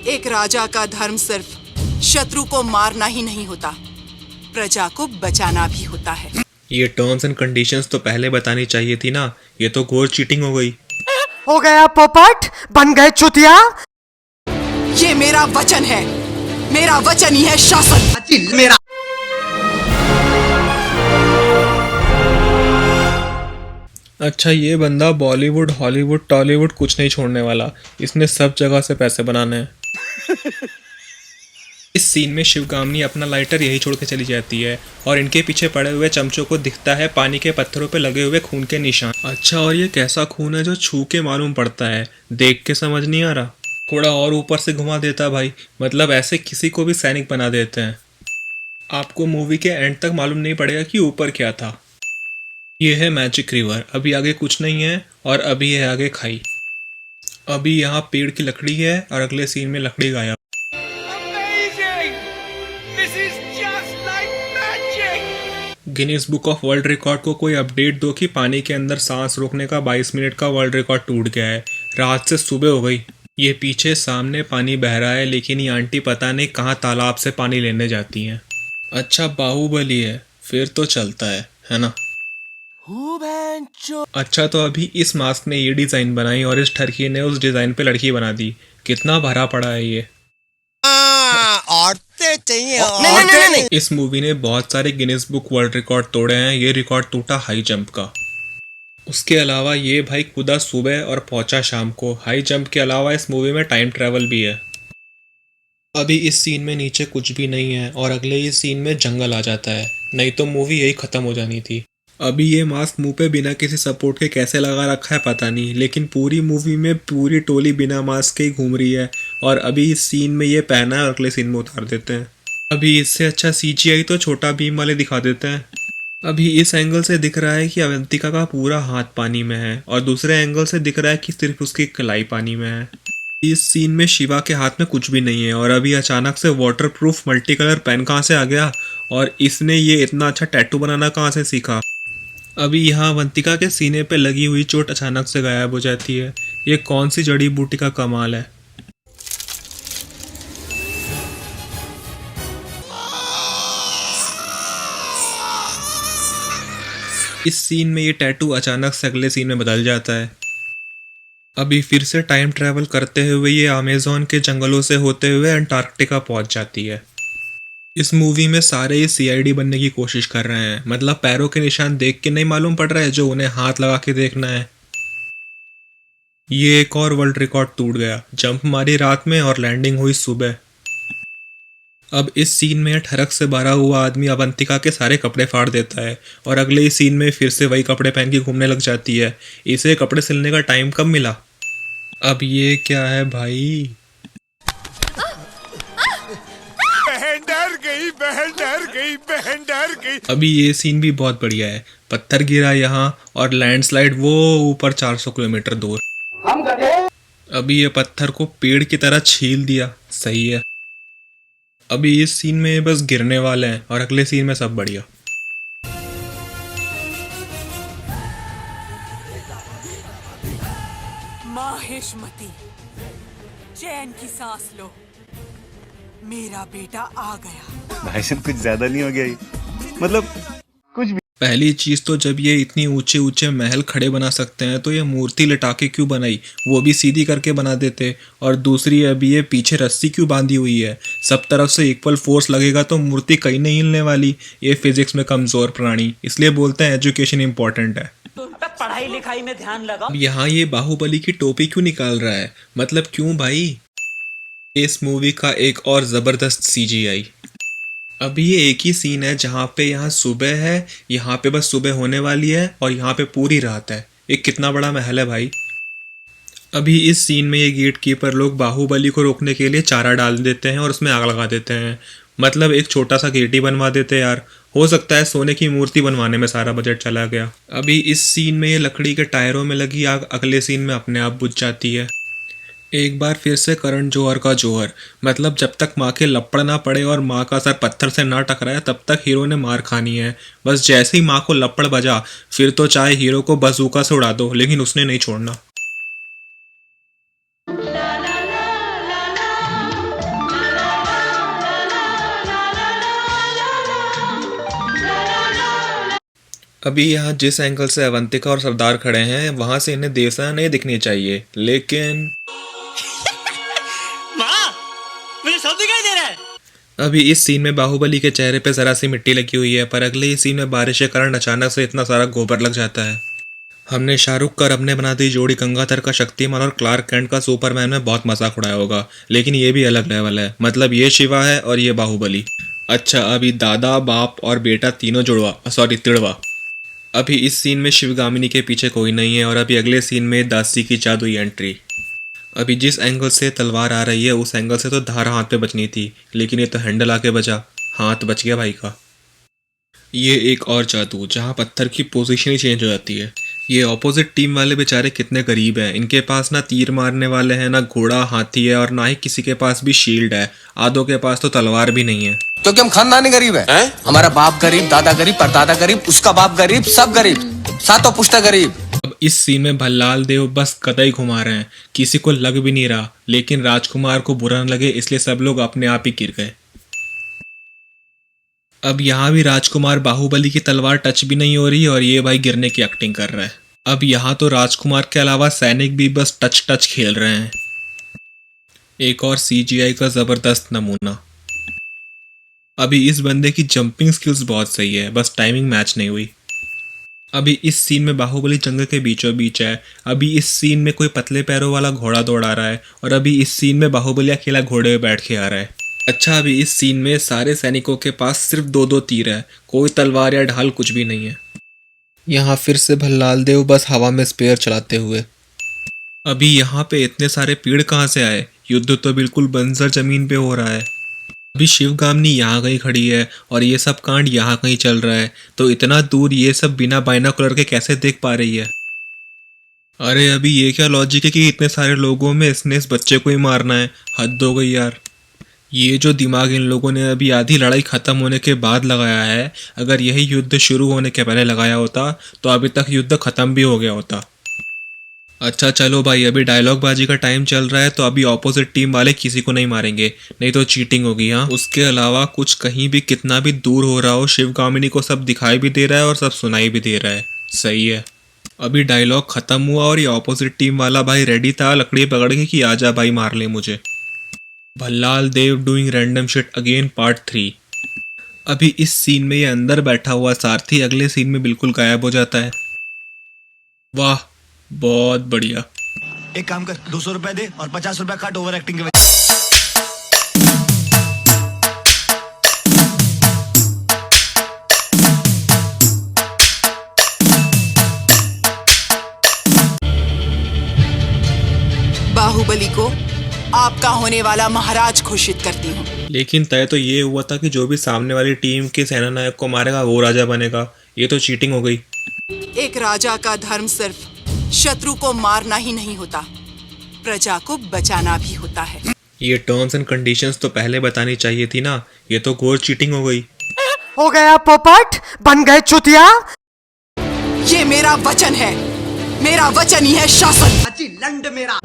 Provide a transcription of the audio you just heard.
एक राजा का धर्म सिर्फ शत्रु को मारना ही नहीं होता, प्रजा को बचाना भी होता है। ये टर्म्स एंड कंडीशंस तो पहले बतानी चाहिए थी ना, ये तो घोर चीटिंग हो गई। हो गया पोपट, बन गए चुतिया। ये मेरा वचन है, मेरा वचन ही है शासन। मेरा अच्छा, ये बंदा बॉलीवुड हॉलीवुड टॉलीवुड कुछ नहीं छोड़ने वाला, इसने सब जगह से पैसे बनाने हैं। इस सीन में शिवगामिनी अपना लाइटर यही छोड़ के चली जाती है और इनके पीछे पड़े हुए चमचों को दिखता है पानी के पत्थरों पे लगे हुए खून के निशान। अच्छा, और ये कैसा खून है जो छू के मालूम पड़ता है, देख के समझ नहीं आ रहा। थोड़ा और ऊपर से घुमा देता भाई, मतलब ऐसे किसी को भी सैनिक बना देते हैं। आपको मूवी के एंड तक मालूम नहीं पड़ेगा कि ऊपर क्या था। ये है मैजिक रिवर, अभी आगे कुछ नहीं है और अभी है आगे खाई। अभी यहाँ पेड़ की लकड़ी है और अगले सीन में लकड़ी गायब। Guinness book of world record को कोई अपडेट दो कि पानी के अंदर सांस रोकने का 22 मिनट का वर्ल्ड रिकॉर्ड टूट गया है। रात से सुबह हो गई, ये पीछे सामने पानी बह रहा है, लेकिन ये आंटी पता नहीं कहाँ तालाब से पानी लेने जाती हैं। अच्छा, बाहुबली है, फिर तो चलता है ना। अच्छा, तो अभी इस मास्क ने ये डिजाइन बनाई और इस ठरकी ने उस डिजाइन पे लड़की बना दी। कितना भरा पड़ा है ये। औरतें चाहिए। नहीं। इस मूवी ने बहुत सारे गिनीज बुक वर्ल्ड रिकॉर्ड तोड़े हैं। ये रिकॉर्ड टूटा हाई जंप का। उसके अलावा ये भाई कूदा सुबह और पहुंचा शाम को। हाई जंप के अलावा इस मूवी में टाइम ट्रेवल भी है। अभी इस सीन में नीचे कुछ भी नहीं है और अगले ही सीन में जंगल आ जाता है, नहीं तो मूवी यही खत्म हो जानी थी। अभी ये मास्क मुंह पे बिना किसी सपोर्ट के कैसे लगा रखा है पता नहीं, लेकिन पूरी मूवी में पूरी टोली बिना मास्क के ही घूम रही है और अभी इस सीन में ये पहना है और अगले सीन में उतार देते हैं। अभी इससे अच्छा CGI तो छोटा भीम वाले दिखा देते हैं। अभी इस एंगल से दिख रहा है कि अवंतिका का पूरा हाथ पानी में है और दूसरे एंगल से दिख रहा है कि सिर्फ उसकी कलाई पानी में है। इस सीन में शिवा के हाथ में कुछ भी नहीं है और अभी अचानक से वाटरप्रूफ मल्टी कलर पेन कहाँ से आ गया और इसने ये इतना अच्छा टैटू बनाना कहाँ से सीखा। अभी यहाँ अवंतिका के सीने पे लगी हुई चोट अचानक से गायब हो जाती है। ये कौन सी जड़ी बूटी का कमाल है। इस सीन में ये टैटू अचानक से अगले सीन में बदल जाता है। अभी फिर से टाइम ट्रैवल करते हुए ये अमेज़न के जंगलों से होते हुए अंटार्कटिका पहुंच जाती है। इस मूवी में सारे ये CID बनने की कोशिश कर रहे हैं, मतलब पैरों के निशान देख के नहीं मालूम पड़ रहा है जो उन्हें हाथ लगा के देखना है। ये एक और वर्ल्ड रिकॉर्ड टूट गया। जंप मारी रात में और लैंडिंग हुई सुबह। अब इस सीन में ठरक से भरा हुआ आदमी अवंतिका के सारे कपड़े फाड़ देता है और अगले ही सीन में फिर से वही कपड़े पहन के घूमने लग जाती है। इसे कपड़े सिलने का टाइम कब मिला। अब ये क्या है भाई। बहन डर गई। अभी ये सीन भी बहुत बढ़िया है। पत्थर गिरा यहाँ और लैंडस्लाइड वो ऊपर 400 किलोमीटर दूर। अभी ये पत्थर को पेड़ की तरह छील दिया, सही है। अभी इस सीन में बस गिरने वाले हैं और अगले सीन में सब बढ़िया। माहेशमती, चैन की सांस लो, मेरा बेटा आ गया। भाई साहब कुछ ज्यादा नहीं हो गया ये? मतलब कुछ भी। पहली चीज तो जब ये इतनी ऊंचे ऊंचे महल खड़े बना सकते हैं तो ये मूर्ति लटा के क्यों बनाई, वो भी सीधी करके बना देते। और दूसरी, अभी ये पीछे रस्सी क्यों बांधी हुई है। सब तरफ से इक्वल फोर्स लगेगा तो मूर्ति कहीं नहीं हिलने वाली। ये फिजिक्स में कमजोर प्राणी, इसलिए बोलते हैं एजुकेशन इंपॉर्टेंट है। पढ़ाई लिखाई में ध्यान लगाओ। अब यहाँ ये बाहुबली की टोपी क्यों निकाल रहा है, मतलब क्यों भाई। इस मूवी का एक और जबरदस्त CGI। अभी ये एक ही सीन है जहाँ पे यहाँ सुबह है, यहाँ पे बस सुबह होने वाली है और यहाँ पे पूरी रात है। ये कितना बड़ा महल है भाई। अभी इस सीन में ये गेट कीपर लोग बाहुबली को रोकने के लिए चारा डाल देते हैं और उसमें आग लगा देते हैं। मतलब एक छोटा सा गेट ही बनवा देते यार। हो सकता है सोने की मूर्ति बनवाने में सारा बजट चला गया। अभी इस सीन में ये लकड़ी के टायरों में लगी आग अगले सीन में अपने आप बुझ जाती है। एक बार फिर से करण जौहर का जौहर, मतलब जब तक माँ के लपड़ ना पड़े और माँ का सर पत्थर से ना टकराए तब तक हीरो ने मार खानी है। बस जैसे ही माँ को लपड़ बजा फिर तो चाहे हीरो को बंदूका से उड़ा दो, लेकिन उसने नहीं छोड़ना। अभी यहाँ जिस एंगल से अवंतिका और सरदार खड़े हैं वहां से इन्हें देवसेना नहीं दिखनी चाहिए, लेकिन माँ, मुझे सब दिखाई दे रहा है। अभी इस सीन में बाहुबली के चेहरे पे जरा सी मिट्टी लगी हुई है, पर अगले ही सीन में बारिश के कारण अचानक से इतना सारा गोबर लग जाता है। हमने शाहरुख का रब ने बना दी जोड़ी गंगाधर का शक्तिमान और क्लार्क कैंट का सुपरमैन में बहुत मजाक उड़ाया होगा, लेकिन ये भी अलग लेवल है। मतलब ये शिवा है और ये बाहुबली। अच्छा, अभी दादा बाप और बेटा तीनों तिड़वा। अभी इस सीन में शिवगामिनी के पीछे कोई नहीं है और अभी अगले सीन में दासी की जादुई एंट्री। अभी जिस एंगल से तलवार आ रही है उस एंगल से तो धार हाथ पे बचनी थी, लेकिन ये तो हैंडल आके बचा, हाथ बच गया भाई का। ये एक और जादू जहाँ पत्थर की पोजीशन ही चेंज हो जाती है। ये ऑपोजिट टीम वाले बेचारे कितने गरीब हैं, इनके पास ना तीर मारने वाले हैं, ना घोड़ा हाथी है और ना ही किसी के पास भी शील्ड है। आधों के पास तो तलवार भी नहीं है। क्योंकि हम खानदानी गरीब है? हमारा बाप गरीब, दादा गरीब, परदादा गरीब, उसका बाप गरीब, सब गरीब, सातों पुश्ता गरीब। अब इस सीन में भल्लाल देव बस कतई घुमा रहे हैं, किसी को लग भी नहीं रहा, लेकिन राजकुमार को बुरा न लगे इसलिए सब लोग अपने आप ही गिर गए। अब यहाँ भी राजकुमार बाहुबली की तलवार टच भी नहीं हो रही और ये भाई गिरने की एक्टिंग कर रहा है। अब यहाँ तो राजकुमार के अलावा सैनिक भी बस टच खेल रहे हैं। एक और CGI का जबरदस्त नमूना। अभी इस बंदे की जंपिंग स्किल्स बहुत सही है, बस टाइमिंग मैच नहीं हुई। अभी इस सीन में बाहुबली जंगल के बीचों बीच है। अभी इस सीन में कोई पतले पैरों वाला घोड़ा दौड़ा रहा है और अभी इस सीन में बाहुबली अकेला घोड़े पे बैठ के आ रहा है। अच्छा, अभी इस सीन में सारे सैनिकों के पास सिर्फ 2-2 तीर है, कोई तलवार या ढाल कुछ भी नहीं है। यहाँ फिर से भल्लाल देव बस हवा में स्पेयर चलाते हुए। अभी यहाँ पे इतने सारे पेड़ कहाँ से आए? युद्ध तो बिल्कुल बंजर जमीन पे हो रहा है। अभी शिवगामिनी यहाँ कहीं खड़ी है और ये सब कांड यहाँ कहीं चल रहा है, तो इतना दूर ये सब बिना बाइनोकुलर के कैसे देख पा रही है? अरे अभी ये क्या लॉजिक है कि इतने सारे लोगों में इसने इस बच्चे को ही मारना है? हद हो गई यार। ये जो दिमाग इन लोगों ने अभी आधी लड़ाई खत्म होने के बाद लगाया है, अगर यही युद्ध शुरू होने के पहले लगाया होता तो अभी तक युद्ध खत्म भी हो गया होता। अच्छा चलो भाई, अभी डायलॉग बाजी का टाइम चल रहा है, तो अभी ऑपोजिट टीम वाले किसी को नहीं मारेंगे, नहीं तो चीटिंग होगी। हाँ, उसके अलावा कुछ कहीं भी कितना भी दूर हो रहा हो, शिवगामिनी को सब दिखाई भी दे रहा है और सब सुनाई भी दे रहा है। सही है। अभी डायलॉग खत्म हुआ और ये ऑपोजिट टीम वाला भाई रेडी था लकड़ी पकड़ के कि आजा भाई मार ले मुझे। Bhallal Dev doing random shit again part 3। अभी इस सीन में ये अंदर बैठा हुआ सारथी अगले सीन में बिल्कुल गायब हो जाता है। वाह, बहुत बढ़िया। एक काम कर, 200 रुपए दे और 50 रुपए काट ओवर एक्टिंग के। बाहुबली को आपका होने वाला महाराज घोषित करती हूँ। लेकिन तय तो ये हुआ था कि जो भी सामने वाली टीम के सेना नायक को मारेगा वो राजा बनेगा। ये तो चीटिंग हो गई। एक राजा का धर्म सिर्फ शत्रु को मारना ही नहीं होता, प्रजा को बचाना भी होता है। ये टर्म्स एंड कंडीशंस तो पहले बतानी चाहिए थी ना, ये तो घोर चीटिंग हो गई। हो गया पोपट, बन गए चुतिया। ये मेरा वचन है, मेरा वचन ही है शासन। लंड मेरा